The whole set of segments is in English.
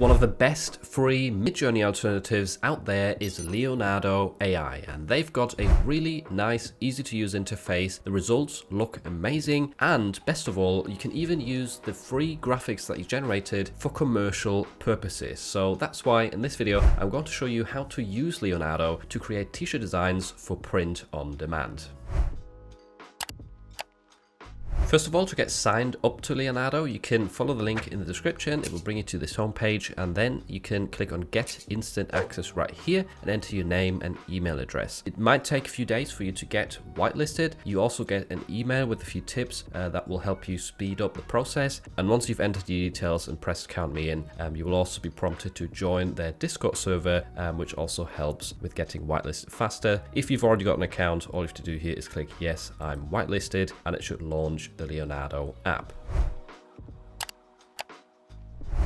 One of the best free Midjourney alternatives out there is Leonardo AI, and they've got a really nice, easy to use interface. The results look amazing, and best of all, you can even use the free graphics that you generated for commercial purposes. So that's why in this video, I'm going to show you how to use Leonardo to create t-shirt designs for print on demand. First of all, to get signed up to Leonardo, you can follow the link in the description. It will bring you to this homepage, and then you can click on Get Instant Access right here and enter your name and email address. It might take a few days for you to get whitelisted. You also get an email with a few tips that will help you speed up the process. And once you've entered your details and pressed Count Me In, you will also be prompted to join their Discord server, which also helps with getting whitelisted faster. If you've already got an account, all you have to do here is click Yes, I'm whitelisted, and it should launch the Leonardo app.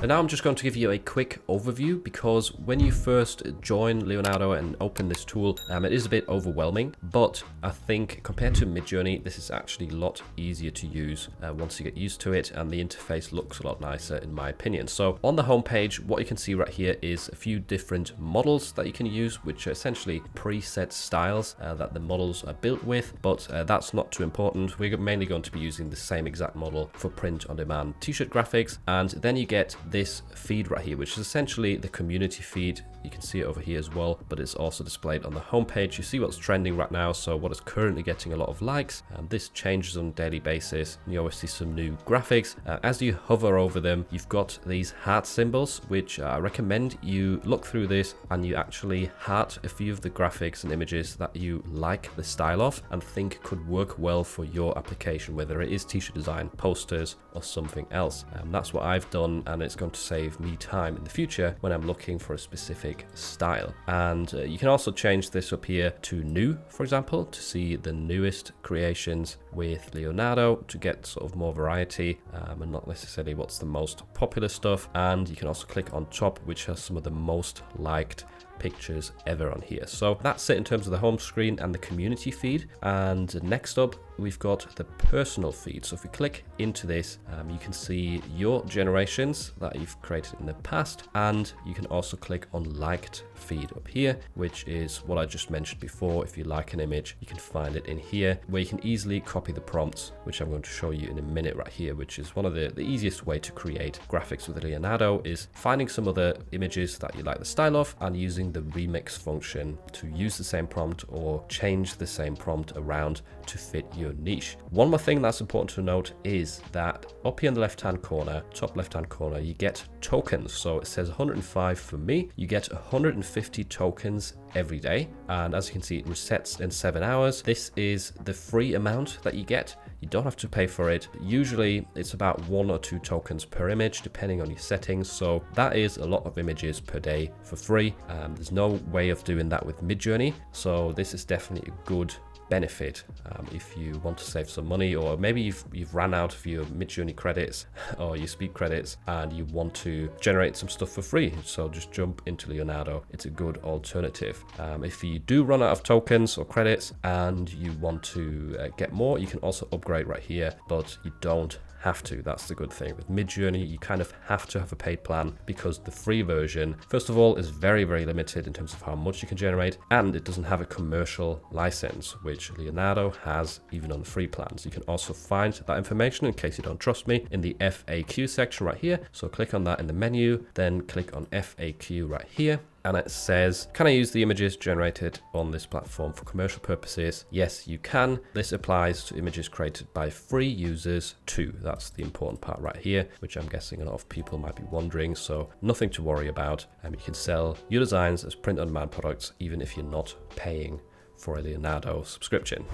And now I'm just going to give you a quick overview, because when you first join Leonardo and open this tool, it is a bit overwhelming, but I think compared to Midjourney, this is actually a lot easier to use once you get used to it, and the interface looks a lot nicer in my opinion. So on the homepage, what you can see right here is a few different models that you can use, which are essentially preset styles that the models are built with, but that's not too important. We're mainly going to be using the same exact model for print on demand t-shirt graphics. And then you get this feed right here, which is essentially the community feed. You can see it over here as well, but it's also displayed on the homepage. You see what's trending right now, so what is currently getting a lot of likes. This changes on a daily basis. You always see some new graphics. As you hover over them, you've got these heart symbols, which I recommend you look through this and you actually heart a few of the graphics and images that you like the style of and think could work well for your application, whether it is t-shirt design, posters, or something else. That's what I've done, and it's going to save me time in the future when I'm looking for a specific style. And you can also change this up here to new, for example, to see the newest creations with Leonardo, to get sort of more variety and not necessarily what's the most popular stuff. And you can also click on top, which has some of the most liked pictures ever on here. So that's it in terms of the home screen and the community feed. And next up, we've got the personal feed. So if we click into this, you can see your generations that you've created in the past, and you can also click on liked feed up here, which is what I just mentioned before. If you like an image, you can find it in here, where you can easily copy the prompts, which I'm going to show you in a minute right here, which is one of the easiest way to create graphics with Leonardo, is finding some other images that you like the style of and using the remix function to use the same prompt or change the same prompt around to fit your niche. One more thing that's important to note is that up here in the left-hand corner, top left-hand corner, you get tokens. So it says 105 for me. You get 150 tokens every day. And as you can see, it resets in 7 hours. This is the free amount that you get. You don't have to pay for it. Usually it's about 1 or 2 tokens per image, depending on your settings. So that is a lot of images per day for free. There's no way of doing that with Midjourney. So this is definitely a good benefit if you want to save some money, or maybe you've ran out of your Midjourney credits or your speed credits and you want to generate some stuff for free. So just jump into Leonardo. It's a good alternative. If you do run out of tokens or credits and you want to get more, you can also upgrade right here, but you don't have to. That's the good thing. With Midjourney, you kind of have to have a paid plan, because the free version, first of all, is very, very limited in terms of how much you can generate, and it doesn't have a commercial license, which Leonardo has even on the free plans. You can also find that information, in case you don't trust me, in the FAQ section right here. So click on that in the menu, then click on FAQ right here. And it says, can I use the images generated on this platform for commercial purposes? Yes, you can. This applies to images created by free users too. That's the important part right here, which I'm guessing a lot of people might be wondering. So nothing to worry about. You can sell your designs as print-on-demand products, even if you're not paying for a Leonardo subscription.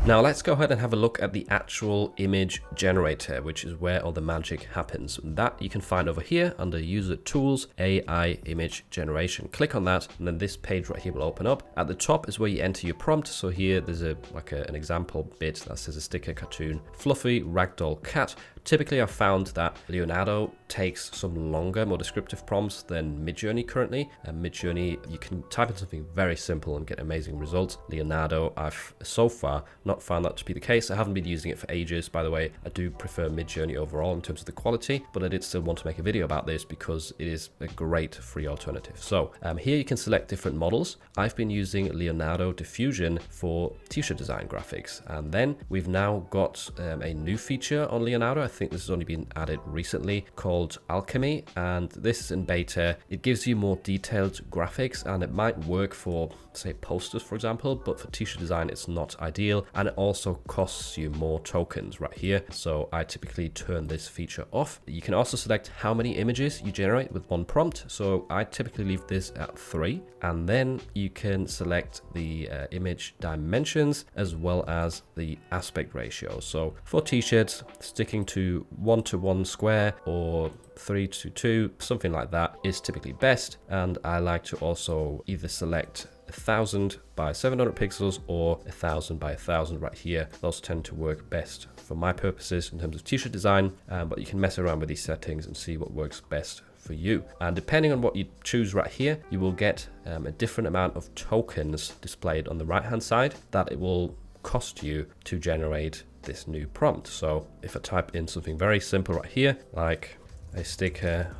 Now let's go ahead and have a look at the actual image generator, which is where all the magic happens. And that you can find over here under User Tools, AI Image Generation. Click on that, and then this page right here will open up. At the top is where you enter your prompt. So here there's an example bit that says a sticker cartoon, fluffy ragdoll cat. Typically, I've found that Leonardo takes some longer, more descriptive prompts than Midjourney currently. And Midjourney, you can type in something very simple and get amazing results. Leonardo, I've so far not not found that to be the case. I haven't been using it for ages, by the way. I do prefer Midjourney overall in terms of the quality, but I did still want to make a video about this because it is a great free alternative. So here you can select different models. I've been using Leonardo Diffusion for t-shirt design graphics, and then we've now got a new feature on Leonardo. I think this has only been added recently, called Alchemy, and this is in beta. It gives you more detailed graphics, and it might work for, say, posters, for example, but for t-shirt design it's not ideal, and it also costs you more tokens right here. So I typically turn this feature off. You can also select how many images you generate with one prompt. So I typically leave this at 3, and then you can select the image dimensions as well as the aspect ratio. So for t-shirts, sticking to 1:1 square or 3:2, something like that is typically best. And I like to also either select 1000 by 700 pixels or 1000 by 1000 right here. Those tend to work best for my purposes in terms of t-shirt design, but you can mess around with these settings and see what works best for you. And depending on what you choose right here, you will get a different amount of tokens displayed on the right hand side that it will cost you to generate this new prompt. So if I type in something very simple right here, like a sticker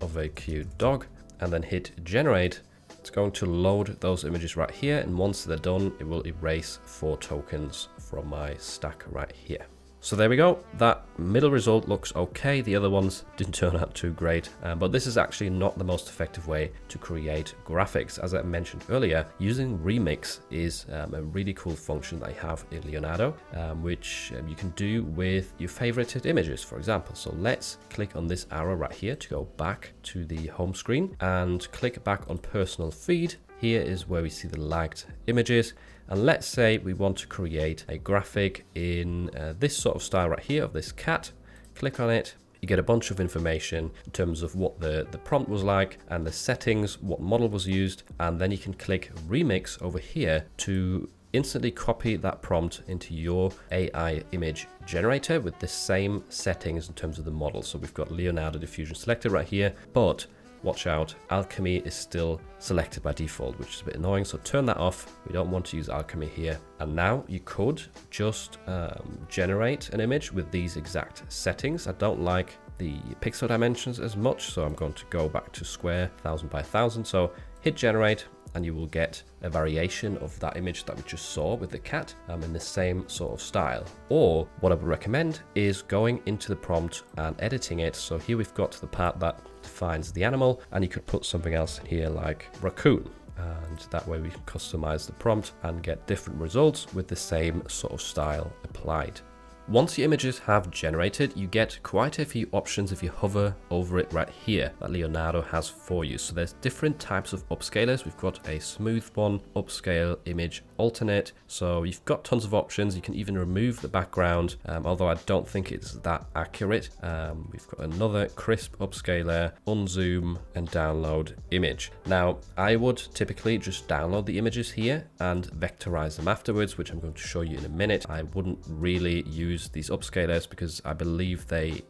of a cute dog, and then hit generate, it's going to load those images right here, and once they're done, it will erase 4 tokens from my stack right here. So there we go. That middle result looks okay. The other ones didn't turn out too great, but this is actually not the most effective way to create graphics. As I mentioned earlier, using Remix is a really cool function that I have in Leonardo, which you can do with your favorited images, for example. So let's click on this arrow right here to go back to the home screen and click back on personal feed. Here is where we see the liked images. And let's say we want to create a graphic in this sort of style right here of this cat. Click on it. You get a bunch of information in terms of what the prompt was like and the settings, what model was used. And then you can click Remix over here to instantly copy that prompt into your AI image generator with the same settings in terms of the model. So we've got Leonardo Diffusion selected right here, but watch out, Alchemy is still selected by default, which is a bit annoying. So turn that off. We don't want to use Alchemy here. And now you could just generate an image with these exact settings. I don't like the pixel dimensions as much, so I'm going to go back to square, 1000 by 1000. So hit generate, and you will get a variation of that image that we just saw with the cat in the same sort of style. Or what I would recommend is going into the prompt and editing it. So here we've got the part that defines the animal, and you could put something else in here like raccoon. And that way we can customize the prompt and get different results with the same sort of style applied. Once your images have generated, you get quite a few options if you hover over it right here that Leonardo has for you. So there's different types of upscalers. We've got a smooth one, upscale, image, alternate. So you've got tons of options. You can even remove the background, although I don't think it's that accurate. We've got another crisp upscaler, unzoom, and download image. Now, I would typically just download the images here and vectorize them afterwards, which I'm going to show you in a minute. I wouldn't really use these upscalers because I believe they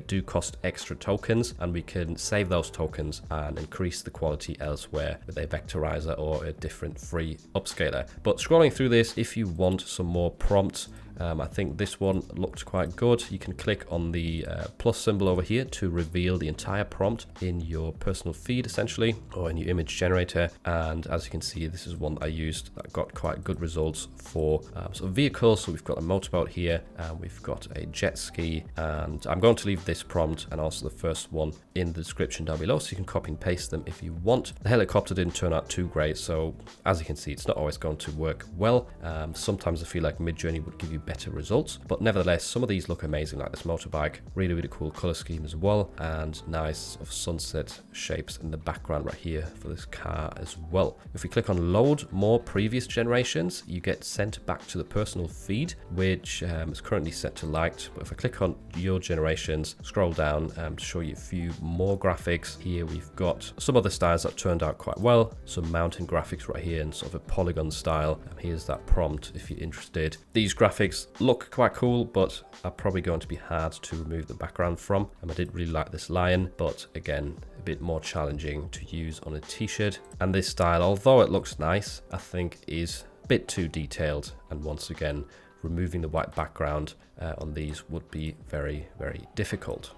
do cost extra tokens, and we can save those tokens and increase the quality elsewhere with a vectorizer or a different free upscaler. But scrolling through this, if you want some more prompts, I think this one looked quite good. You can click on the plus symbol over here to reveal the entire prompt in your personal feed, essentially, or in your image generator. And as you can see, this is one that I used that got quite good results for sort of vehicles. So we've got a motorboat here, and we've got a jet ski. And I'm going to leave this prompt and also the first one in the description down below, so you can copy and paste them if you want. The helicopter didn't turn out too great, so as you can see, it's not always going to work well. Sometimes I feel like Midjourney would give you better results, but nevertheless, some of these look amazing, like this motorbike. Really, really cool color scheme as well, and nice sort of sunset shapes in the background right here for this car as well. If we click on load more previous generations, you get sent back to the personal feed, which is currently set to liked. But if I click on your generations, scroll down to show you a few more graphics. Here we've got some other styles that turned out quite well, some mountain graphics right here in sort of a polygon style. Here's that prompt if you're interested. These graphics look quite cool, but are probably going to be hard to remove the background from. I did really like this lion, but again, a bit more challenging to use on a t-shirt. And this style, although it looks nice, I think is a bit too detailed, and once again removing the white background on these would be very, very difficult.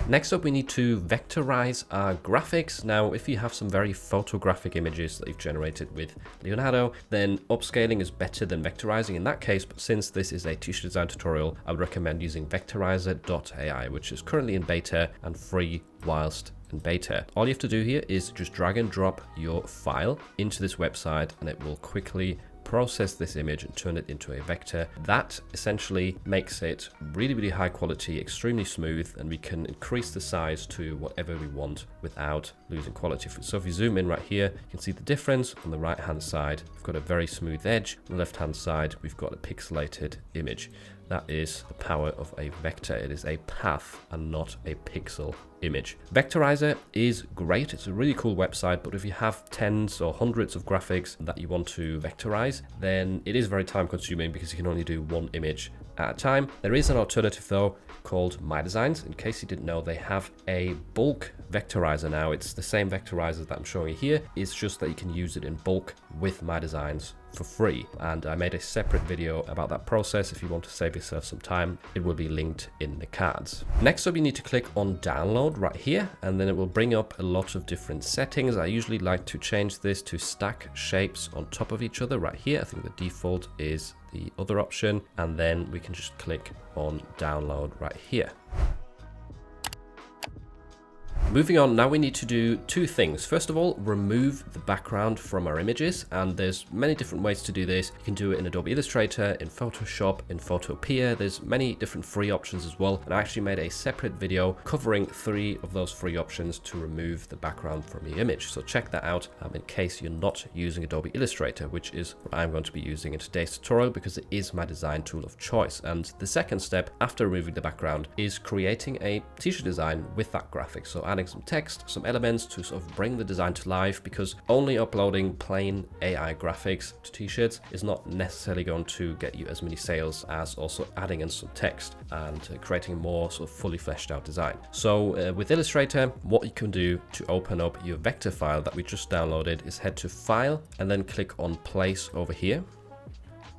Next up, we need to vectorize our graphics. Now, if you have some very photographic images that you've generated with Leonardo, then upscaling is better than vectorizing in that case. But since this is a t-shirt design tutorial, I would recommend using Vectorizer.ai, which is currently in beta and free whilst in beta. All you have to do here is just drag and drop your file into this website, and it will quickly process this image and turn it into a vector. That essentially makes it really, really high quality, extremely smooth, and we can increase the size to whatever we want without losing quality. So if you zoom in right here, you can see the difference. On the right hand side, we've got a very smooth edge. On the left hand side, we've got a pixelated image. That is the power of a vector. It is a path and not a pixel image. Vectorizer is great. It's a really cool website, but if you have tens or hundreds of graphics that you want to vectorize, then it is very time consuming because you can only do one image at a time. There is an alternative though called My Designs. In case you didn't know, they have a bulk vectorizer now. It's the same vectorizer that I'm showing you here. It's just that you can use it in bulk with My Designs for free, and I made a separate video about that process. If you want to save yourself some time, it will be linked in the cards. Next up, you need to click on download right here, and then it will bring up a lot of different settings. I usually like to change this to stack shapes on top of each other right here. I think the default is the other option, and then we can just click on download right here. Moving on, now we need to do two things. First of all, remove the background from our images, and there's many different ways to do this. You can do it in Adobe Illustrator, in Photoshop, in Photopea. There's many different free options as well, and I actually made a separate video covering 3 of those free options to remove the background from the image. So check that out in case you're not using Adobe Illustrator, which is what I'm going to be using in today's tutorial because it is my design tool of choice. And the second step after removing the background is creating a t-shirt design with that graphic. So adding some text, some elements to sort of bring the design to life, because only uploading plain AI graphics to t-shirts is not necessarily going to get you as many sales as also adding in some text and creating a more sort of fully fleshed out design. So with Illustrator, what you can do to open up your vector file that we just downloaded is head to File and then click on Place over here.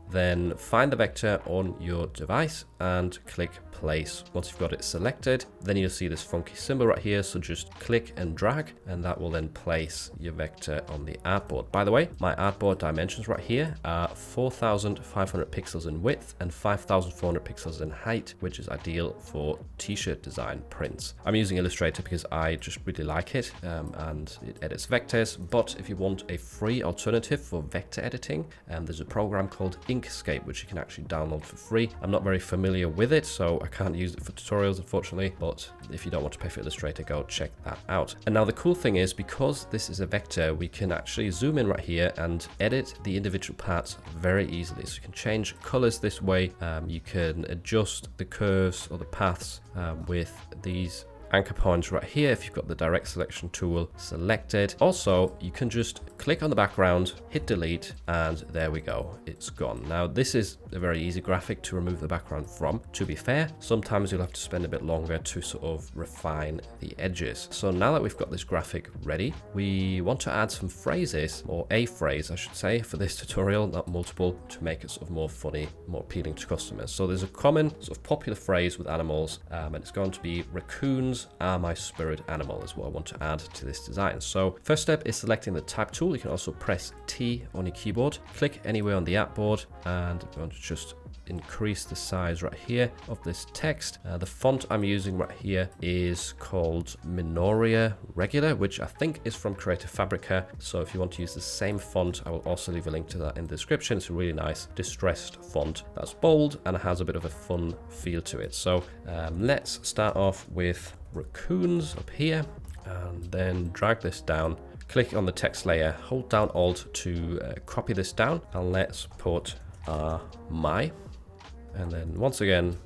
Then find the vector on your device and click place. Once you've got it selected, then you'll see this funky symbol right here. So just click and drag, and that will then place your vector on the artboard. By the way, my artboard dimensions right here are 4,500 pixels in width and 5,400 pixels in height, which is ideal for t-shirt design prints. I'm using Illustrator because I just really like it and it edits vectors. But if you want a free alternative for vector editing, there's a program called Inkscape, which you can actually download for free. I'm not very familiar with it, so I can't use it for tutorials, unfortunately, but if you don't want to pay for Illustrator, go check that out. And now the cool thing is, because this is a vector, we can actually zoom in right here and edit the individual parts very easily. So you can change colors this way. You can adjust the curves or the paths with these anchor points right here if you've got the direct selection tool selected. Also, you can just click on the background, hit delete, and there we go, it's gone. Now this is a very easy graphic to remove the background from. To be fair, sometimes you'll have to spend a bit longer to sort of refine the edges. So now that we've got this graphic ready, we want to add some phrases, or a phrase I should say, for this tutorial, not multiple, to make it sort of more funny, more appealing to customers. So there's a common sort of popular phrase with animals, and it's going to be raccoons are my spirit animal is what I want to add to this design. So first step is selecting the type tool. You can also press T on your keyboard, click anywhere on the artboard, and I'm going to just increase the size right here of this text. The font I'm using right here is called Minoria Regular, which I think is from Creative Fabrica. So if you want to use the same font, I will also leave a link to that in the description. It's a really nice distressed font that's bold and has a bit of a fun feel to it. So let's start off with raccoons up here, and then drag this down. Click on the text layer, hold down Alt to copy this down, and let's put my, and then once again,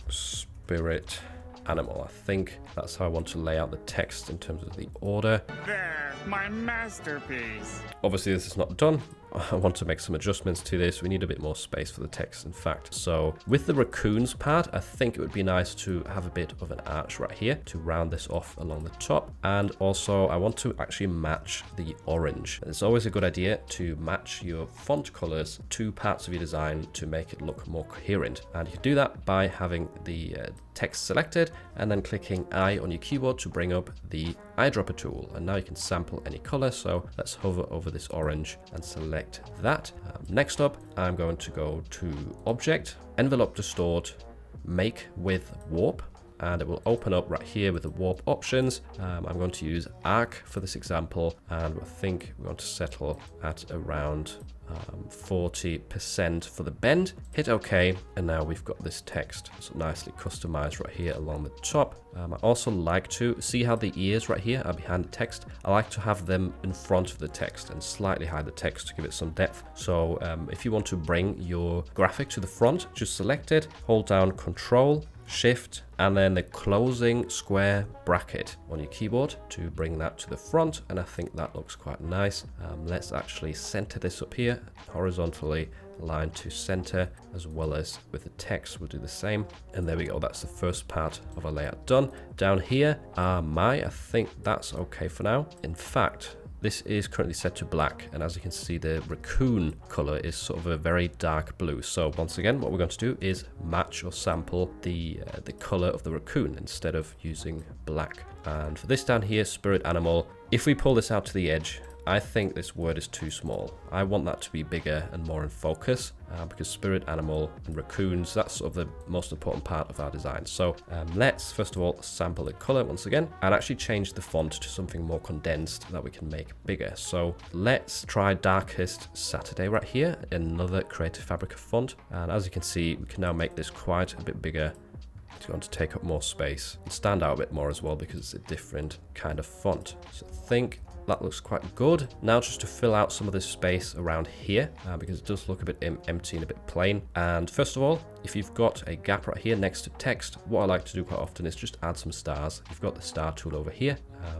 spirit animal. I think that's how I want to lay out the text in terms of the order. There, my masterpiece. Obviously this is not done. I want to make some adjustments to this. We need a bit more space for the text, in fact. So with the raccoons part, I think it would be nice to have a bit of an arch right here to round this off along the top. And also I want to actually match the orange. It's always a good idea to match your font colors to parts of your design to make it look more coherent. And you can do that by having the text selected and then clicking I on your keyboard to bring up the eyedropper tool. And now you can sample any color. So let's hover over this orange and select that. Next up, I'm going to go to Object, Envelope Distort, Make with Warp, and it will open up right here with the warp options. I'm going to use arc for this example, and I think we're going to settle at around 40% for the bend. Hit OK, and now we've got this text so nicely customized right here along the top. I also like to see how the ears right here are behind the text. I like to have them in front of the text and slightly hide the text to give it some depth. So if you want to bring your graphic to the front, just select it, hold down Control, Shift, and then the closing square bracket on your keyboard to bring that to the front. And I think that looks quite nice. Let's actually center this up here horizontally, line to center, as well as with the text we'll do the same. And there we go, that's the first part of our layout done. Down here I think that's okay for now. In fact, this is currently set to black, and as you can see, the raccoon color is sort of a very dark blue. So once again, what we're going to do is match or sample the color of the raccoon instead of using black. And for this down here, spirit animal, if we pull this out to the edge, I think this word is too small. I want that to be bigger and more in focus because spirit animal and raccoons, that's sort of the most important part of our design. So let's first of all sample the color once again and actually change the font to something more condensed that we can make bigger. So let's try Darkest Saturday right here, another Creative Fabrica font. And as you can see, we can now make this quite a bit bigger. It's going to take up more space and stand out a bit more as well because it's a different kind of font. So I think that looks quite good. Now just to fill out some of this space around here because it does look a bit empty and a bit plain. And first of all, if you've got a gap right here next to text, what I like to do quite often is just add some stars. You've got the star tool over here.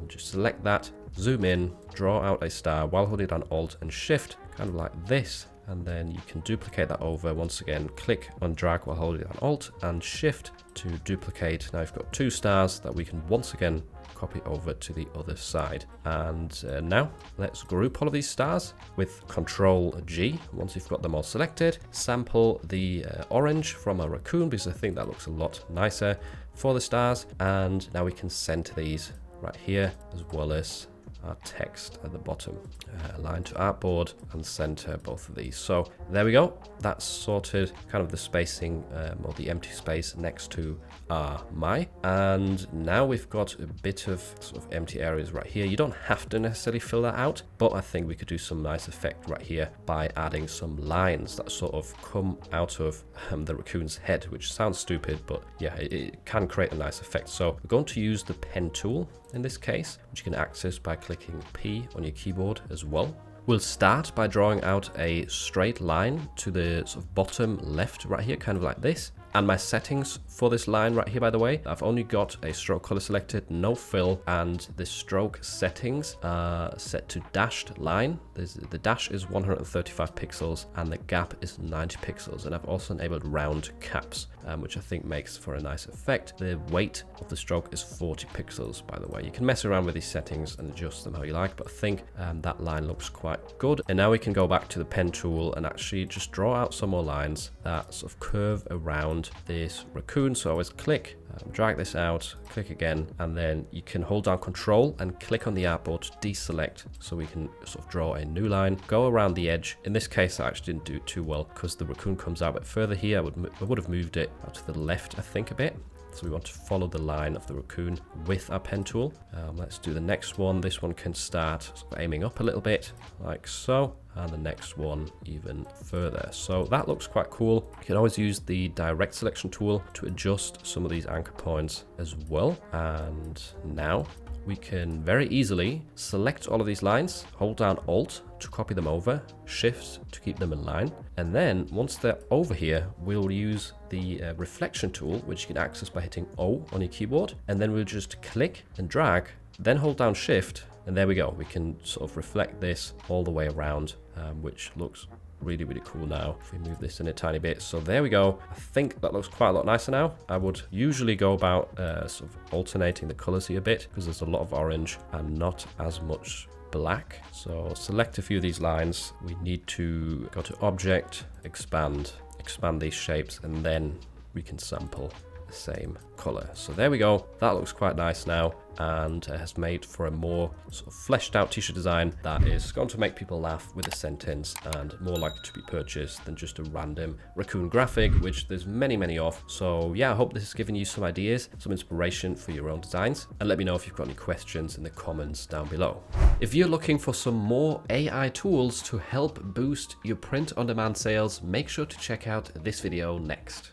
Just select that, zoom in, draw out a star while holding down Alt and Shift, kind of like this. And then you can duplicate that over. Once again, click on drag while holding down Alt and Shift to duplicate. Now you've got two stars that we can once again copy over to the other side. And now let's group all of these stars with Control G. Once you've got them all selected, sample the orange from a raccoon because I think that looks a lot nicer for the stars. And now we can center these right here as well as our text at the bottom. Align to artboard and center both of these. So there we go. That's sorted kind of the spacing or the empty space next to our my. And now we've got a bit of sort of empty areas right here. You don't have to necessarily fill that out, but I think we could do some nice effect right here by adding some lines that sort of come out of the raccoon's head, which sounds stupid, but yeah, it can create a nice effect. So we're going to use the pen tool in this case, which you can access by clicking P on your keyboard as well. We'll start by drawing out a straight line to the sort of bottom left right here, kind of like this. And my settings for this line right here, by the way, I've only got a stroke color selected, no fill, and the stroke settings are set to dashed line. The dash is 135 pixels and the gap is 90 pixels. And I've also enabled round caps, which I think makes for a nice effect. The weight of the stroke is 40 pixels, by the way. You can mess around with these settings and adjust them how you like, but I think that line looks quite good. And now we can go back to the pen tool and actually just draw out some more lines that sort of curve around this raccoon. So I always click, drag this out, click again, and then you can hold down Control and click on the artboard to deselect so we can sort of draw a new line, go around the edge. In this case, I actually didn't do it too well because the raccoon comes out a bit further here. I would have moved it out to the left, I think, a bit. So we want to follow the line of the raccoon with our pen tool. Let's do the next one. This one can start sort of aiming up a little bit, like so. And the next one even further. So that looks quite cool. You can always use the direct selection tool to adjust some of these anchor points as well. And now we can very easily select all of these lines, hold down Alt to copy them over, Shift to keep them in line. And then once they're over here, we'll use the reflection tool, which you can access by hitting O on your keyboard. And then we'll just click and drag, then hold down Shift. And there we go. We can sort of reflect this all the way around which looks really cool now. If we move this in a tiny bit, so there we go. I think that looks quite a lot nicer now. I would usually go about sort of alternating the colors here a bit, because there's a lot of orange and not as much black. So select a few of these lines. We need to go to object, expand these shapes, and then we can sample the same color. So there we go. That looks quite nice now, and has made for a more sort of fleshed out t-shirt design that is going to make people laugh with a sentence and more likely to be purchased than just a random raccoon graphic, which there's many of. So yeah, I hope this has given you some ideas, some inspiration for your own designs, and let me know if you've got any questions in the comments down below. If you're looking for some more AI tools to help boost your print on demand sales, make sure to check out this video next.